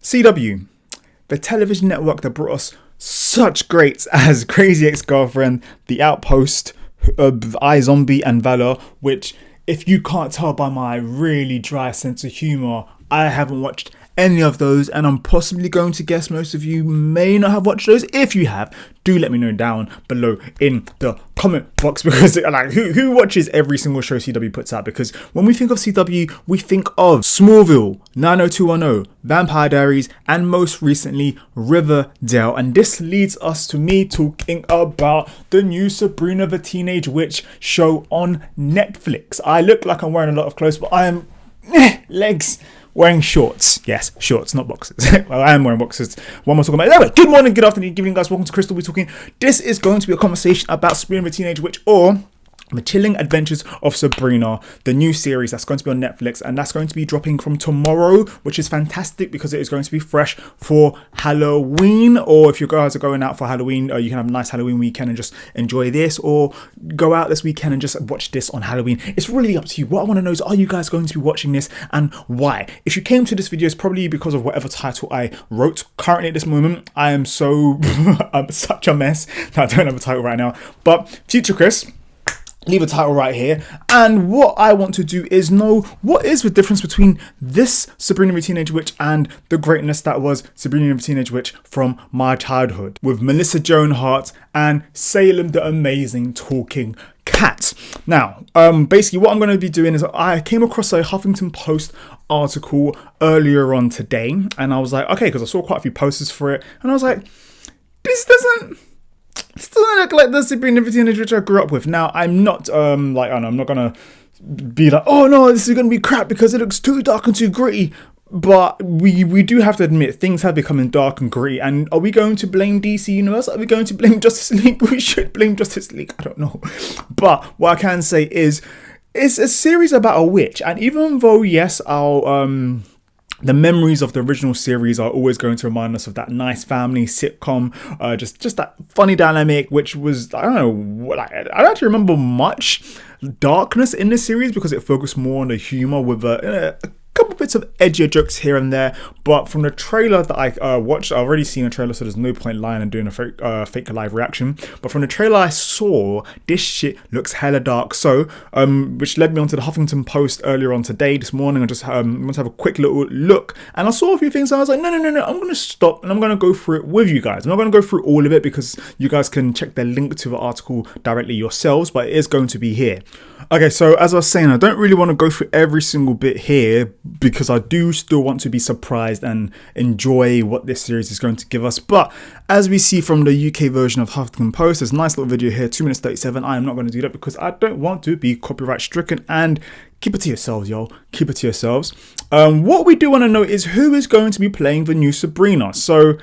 CW, the television network that brought us such greats as Crazy Ex-Girlfriend, The Outpost, iZombie and Valor, which, if you can't tell by my really dry sense of humour, I haven't watched any of those, and I'm possibly going to guess most of you may not have watched those. If you have, do let me know down below in the comment box, because like who watches every single show CW puts out? Because when we think of CW, we think of Smallville, 90210, Vampire Diaries, and most recently Riverdale. And this leads us to me talking about the new Sabrina the Teenage Witch show on Netflix. I look like I'm wearing a lot of clothes, but I am legs wearing shorts. Yes, shorts, not boxes. Well, I am wearing boxes. What am I talking about? Anyway, good morning, good afternoon, good evening, guys. Welcome to Crystal. We're talking. This is going to be a conversation about Sabrina the Teenage Witch, or The Chilling Adventures of Sabrina, the new series that's going to be on Netflix, and that's going to be dropping from tomorrow, which is fantastic because it is going to be fresh for Halloween. Or if you guys are going out for Halloween, you can have a nice Halloween weekend and just enjoy this, or go out this weekend and just watch this on Halloween. It's really up to you. What I want to know is, are you guys going to be watching this, and why? If you came to this video, it's probably because of whatever title I wrote. Currently at this moment, I am so I'm such a mess that I don't have a title right now. But future Chris, leave a title right here, and what I want to do is know what is the difference between this Sabrina the Teenage Witch and the greatness that was Sabrina the Teenage Witch from my childhood, with Melissa Joan Hart and Salem the Amazing Talking Cat. Now, basically what I'm going to be doing is, I came across a Huffington Post article earlier on today, and I was like, okay, because I saw quite a few posters for it, and I was like, this doesn't look like the Sabrina the Teenage Witch I grew up with. Now, I'm not I'm not gonna be like, oh no, this is gonna be crap because it looks too dark and too gritty. But we do have to admit, things have become dark and gritty. And are we going to blame DC Universe? Are we going to blame Justice League? We should blame Justice League. I don't know. But what I can say is, it's a series about a witch, and even though yes, the memories of the original series are always going to remind us of that nice family sitcom, just that funny dynamic, which was, I don't know, I don't actually remember much darkness in this series because it focused more on the humor with a couple bits of edgier jokes here and there. But from the trailer that I watched, I've already seen a trailer, so there's no point lying and doing a fake live reaction. But from the trailer I saw, this shit looks hella dark. So, which led me onto the Huffington Post earlier on today, this morning. I just want to have a quick little look, and I saw a few things, and I was like, no, I'm going to stop, and I'm going to go through it with you guys. I'm not going to go through all of it because you guys can check the link to the article directly yourselves, but it is going to be here. Okay, so as I was saying, I don't really want to go through every single bit here because I do still want to be surprised and enjoy what this series is going to give us. But as we see from the UK version of Huffington Post, there's a nice little video here, 2 minutes 37. I am not going to do that because I don't want to be copyright stricken, and keep it to yourselves, y'all. Keep it to yourselves. What we do want to know is who is going to be playing the new Sabrina. So,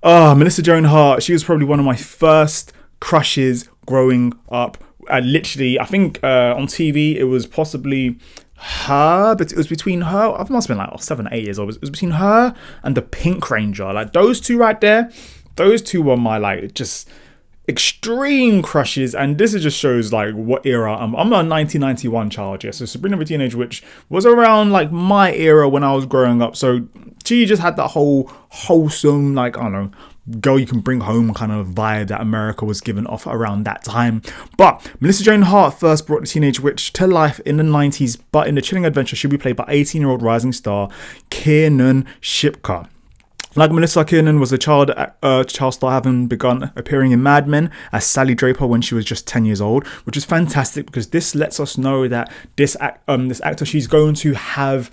Melissa Joan Hart, she was probably one of my first crushes growing up. Literally, I think on TV it was possibly her, but it was between her, I must have been like 7 or 8 years old. It was between her and the Pink Ranger. Like, those two right there, those two were my like just extreme crushes. And this just shows like what era I'm a 1991 child, yeah. So Sabrina the Teenage Witch was around like my era when I was growing up. So she just had that whole wholesome, like, I don't know, girl you can bring home kind of vibe that America was given off around that time. But Melissa Joan Hart first brought the Teenage Witch to life in the 90s, but in The Chilling Adventure she'll be played by 18-year-old rising star Kiernan Shipka. Like Melissa, Kiernan was a child star, having begun appearing in Mad Men as Sally Draper when she was just 10 years old, which is fantastic because this lets us know that this actor, she's going to have,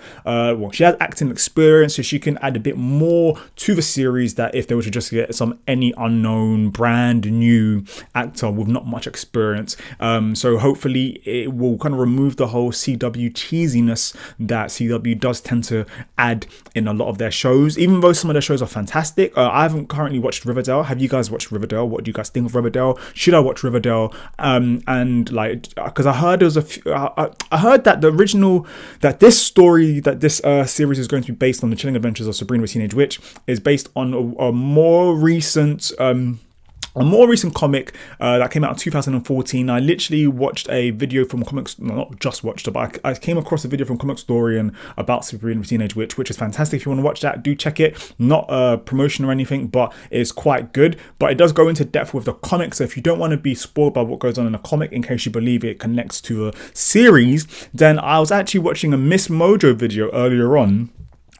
she has acting experience, so she can add a bit more to the series that if they were to just get any unknown, brand new actor with not much experience. So hopefully it will kind of remove the whole CW cheesiness that CW does tend to add in a lot of their shows, even though some of their shows are fantastic. I haven't currently watched Riverdale. Have you guys watched Riverdale? What do you guys think of Riverdale? Should I watch Riverdale? And like, because I heard I heard that this story, that this series is going to be based on the Chilling Adventures of Sabrina the Teenage Witch, is based on a more recent A more recent comic that came out in 2014, I literally watched a video from Comics, no, not just watched it, but I came across a video from Comictorian about Sabrina the Teenage Witch, which is fantastic. If you want to watch that, do check it. Not a promotion or anything, but it's quite good. But it does go into depth with the comic, so if you don't want to be spoiled by what goes on in the comic, in case you believe it connects to a series, then I was actually watching a Ms Mojo video earlier on,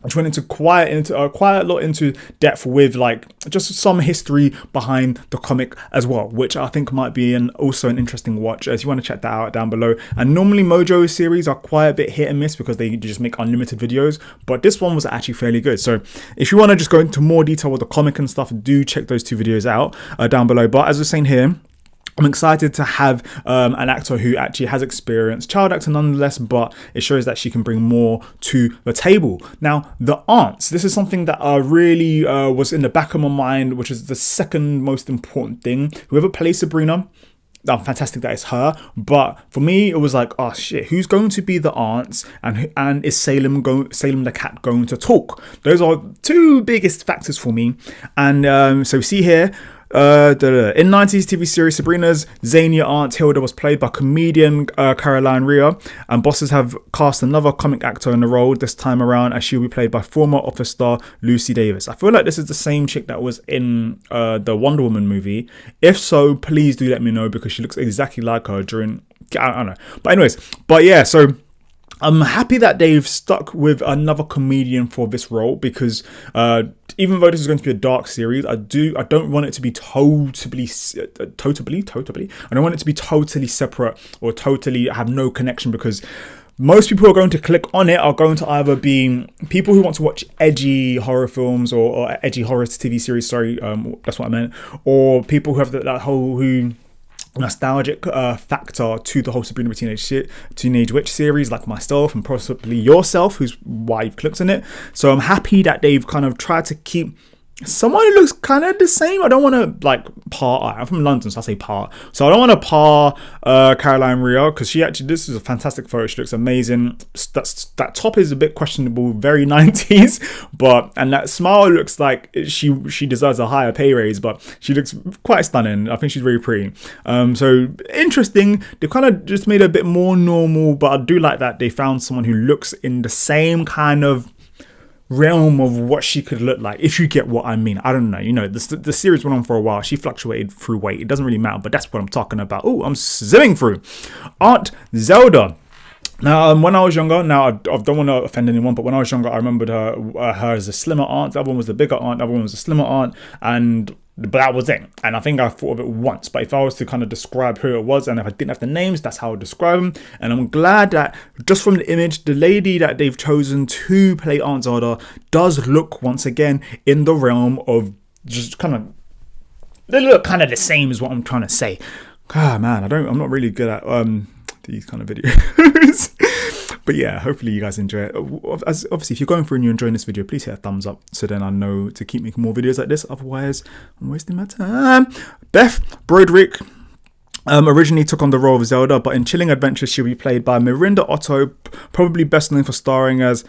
which went into quite a lot into depth with like just some history behind the comic as well, which I think might be also an interesting watch, as you want to check that out down below. And normally Mojo series are quite a bit hit and miss because they just make unlimited videos, but this one was actually fairly good. So if you want to just go into more detail with the comic and stuff, do check those 2 videos out down below. But as I was saying here, I'm excited to have an actor who actually has experience, child actor nonetheless, but it shows that she can bring more to the table. Now, the aunts, this is something that really was in the back of my mind, which is the second most important thing. Whoever plays Sabrina, fantastic that it's her, but for me it was like, oh shit, who's going to be the aunts, and is Salem the cat going to talk? Those are 2 biggest factors for me. And so see here, in 90s TV series, Sabrina's Zania aunt Hilda was played by comedian Caroline Rhea, and bosses have cast another comic actor in the role this time around, as she'll be played by former Office star Lucy Davis. I feel like this is the same chick that was in the Wonder Woman movie. If so, please do let me know, because she looks exactly like her during, I don't know. But anyways, yeah, so I'm happy that they've stuck with another comedian for this role, because even though this is going to be a dark series, I don't want it to be totally I don't want it to be totally separate or totally have no connection, because most people who are going to click on it are going to either be people who want to watch edgy horror films or edgy horror TV series, that's what I meant, or people who have that whole nostalgic factor to the whole Sabrina the Teenage Witch series, like myself and possibly yourself, who's why you've clicked on it. So I'm happy that they've kind of tried to keep someone who looks kind of the same. I don't want to like I'm from London, so I say so I don't want to Caroline Rhea, because this is a fantastic photo. She looks amazing. That top is a bit questionable, very 90s, and that smile looks like she deserves a higher pay raise, but she looks quite stunning. I think she's very pretty. So interesting. They kind of just made it a bit more normal, but I do like that they found someone who looks in the same kind of realm of what she could look like, if you get what I mean. I don't know, the series went on for a while. She fluctuated through weight. It doesn't really matter, but that's what I'm talking about. Oh, I'm zipping through Aunt Zelda. Now, when I was younger, I don't want to offend anyone, but when I was younger, I remembered her as a slimmer aunt. The other one was the bigger aunt. The other one was a slimmer aunt, but that was it. And I think I thought of it once. But if I was to kind of describe who it was, and if I didn't have the names, that's how I would describe them. And I'm glad that just from the image, the lady that they've chosen to play Aunt Zelda does look once again in the realm of just kind of, they look kind of the same as what I'm trying to say. Ah man, I'm not really good at these kind of videos. But yeah, hopefully you guys enjoy it. Obviously, if you're going through and you're enjoying this video, please hit a thumbs up, so then I know to keep making more videos like this. Otherwise, I'm wasting my time. Beth Broderick originally took on the role of Zelda, but in Chilling Adventures, she'll be played by Miranda Otto, probably best known for starring as,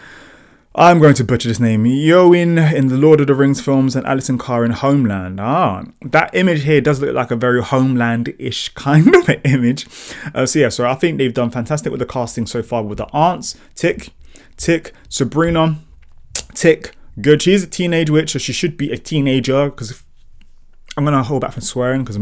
I'm going to butcher this name, Eowyn in the Lord of the Rings films and Alison Carr in Homeland. That image here does look like a very Homeland-ish kind of image. So I think they've done fantastic with the casting so far with the aunts. Tick. Sabrina, tick. Good. She's a teenage witch, so she should be a teenager, because I'm going to hold back from swearing, because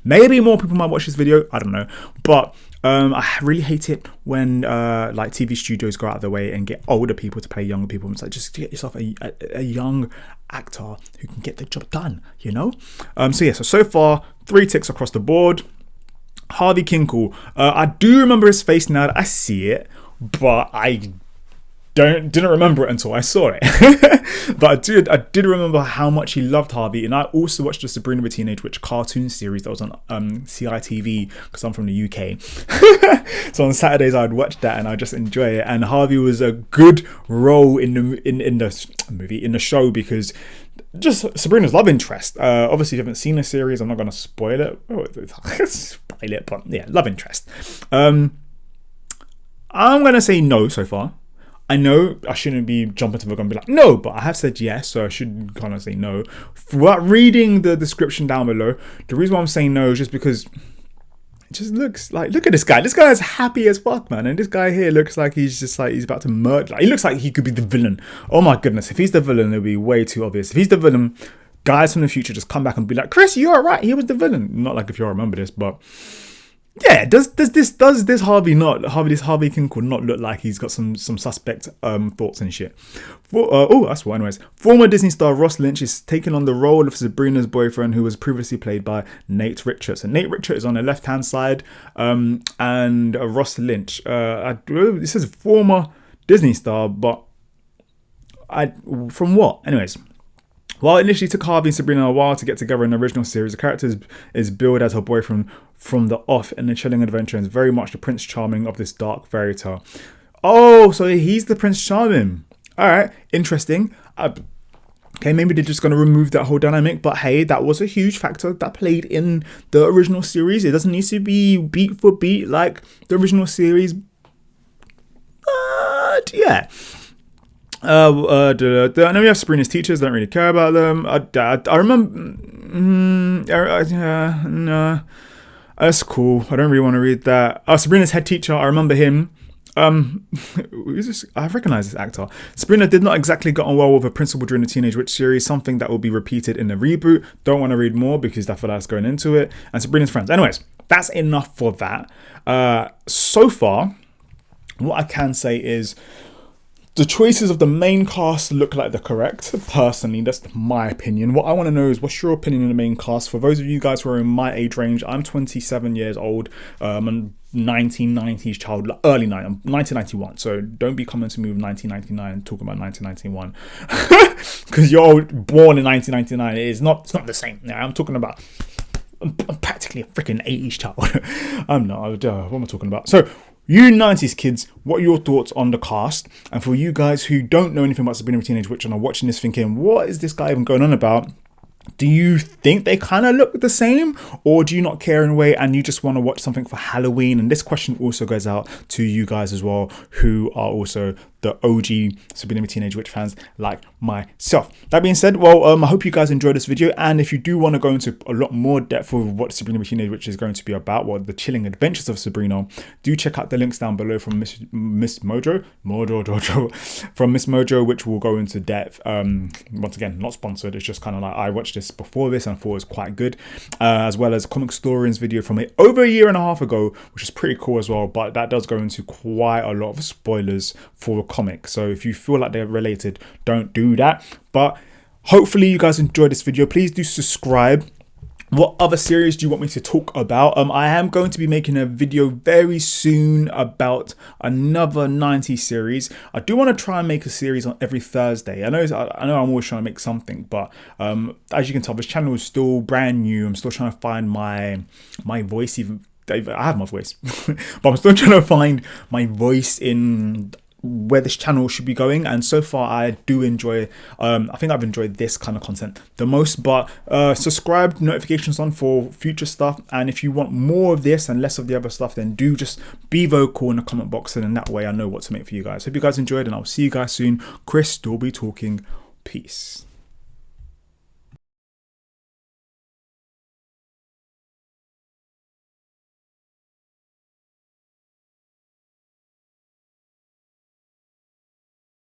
maybe more people might watch this video. I don't know. But I really hate it when like TV studios go out of their way and get older people to play younger people. It's like, just get yourself a young actor who can get the job done, So far 3 ticks across the board. Harvey Kinkle. I do remember his face now that I see it, but I didn't remember it until I saw it. But I did remember how much he loved Harvey, and I also watched the Sabrina the Teenage Witch cartoon series that was on CITV, because I'm from the UK. So on Saturdays I'd watch that and I just enjoy it. And Harvey was a good role in the show, because just Sabrina's love interest. Obviously, if you haven't seen the series, I'm not going to spoil it. But yeah, love interest. I'm going to say no so far. I know I shouldn't be jumping to the gun and be like, no, but I have said yes, so I should kind of say no. Without reading the description down below, the reason why I'm saying no is just because it just looks like, look at this guy. This guy is happy as fuck, man. And this guy here looks like he's just like, he's about to murder. Like, he looks like he could be the villain. Oh my goodness. If he's the villain, it'll be way too obvious. If he's the villain, guys from the future just come back and be like, Chris, you're right. He was the villain. Not like if you all remember this, but yeah, does this Harvey Kinkle not look like he's got some suspect thoughts and shit? That's what. Anyways, former Disney star Ross Lynch is taking on the role of Sabrina's boyfriend, who was previously played by Nate Richards. And Nate Richards is on the left hand side, and Ross Lynch. This is a former Disney star, but from what? Anyways. While it initially took Harvey and Sabrina a while to get together in the original series, the character is billed as her boyfriend from the off in the chilling adventure and is very much the Prince Charming of this dark fairy tale. Oh, so he's the Prince Charming. Alright, interesting. Okay, maybe they're just going to remove that whole dynamic, but hey, that was a huge factor that played in the original series. It doesn't need to be beat for beat like the original series, but yeah. And then we have Sabrina's teachers. Don't really care about them. I remember. No, that's cool. I don't really want to read that. Sabrina's head teacher. I remember him. Who's this? I recognize this actor. Sabrina did not exactly get on well with her principal during the Teenage Witch series. Something that will be repeated in the reboot. Don't want to read more because I feel that's going into it. And Sabrina's friends. Anyways, that's enough for that. So far, what I can say is, the choices of the main cast look like they're correct. Personally, that's my opinion. What I want to know is, what's your opinion on the main cast? For those of you guys who are in my age range, I'm 27 years old. I'm a 1990s child, early 90s. I'm 1991. So don't be coming to me with 1999 and talking about 1991. Because you're born in 1999. It's not the same. I'm talking about, I'm practically a freaking 80s child. I'm not. What am I talking about? So, you 90s kids, what are your thoughts on the cast? And for you guys who don't know anything about Sabrina the Teenage Witch and are watching this thinking, what is this guy even going on about? Do you think they kind of look the same? Or do you not care in a way and you just want to watch something for Halloween? And this question also goes out to you guys as well, who are also the OG Sabrina the Teenage Witch fans like myself. That being said, well, I hope you guys enjoyed this video. And if you do want to go into a lot more depth of what Sabrina the Teenage Witch is going to be about, what the chilling adventures of Sabrina, do check out the links down below from Ms Mojo, from Ms Mojo, which will go into depth. Once again, not sponsored. It's just kind of like, I watched this before this and I thought it was quite good, as well as Comictorian's video from over a year and a half ago, which is pretty cool as well. But that does go into quite a lot of spoilers for the comic, so if you feel like they're related, don't do that. But hopefully you guys enjoyed this video. Please do subscribe. What other series do you want me to talk about? I am going to be making a video very soon about another 90s series. I do want to try and make a series on every Thursday. I know I'm always trying to make something, but as you can tell, this channel is still brand new. I'm still trying to find my voice. Even I have my voice, but I'm still trying to find my voice in where this channel should be going. And so far I do enjoy, I think I've enjoyed this kind of content the most. But subscribe, notifications on for future stuff, and if you want more of this and less of the other stuff, then do just be vocal in the comment box, and in that way I know what to make for you guys. Hope you guys enjoyed, and I'll see you guys soon. Chris will be talking. Peace.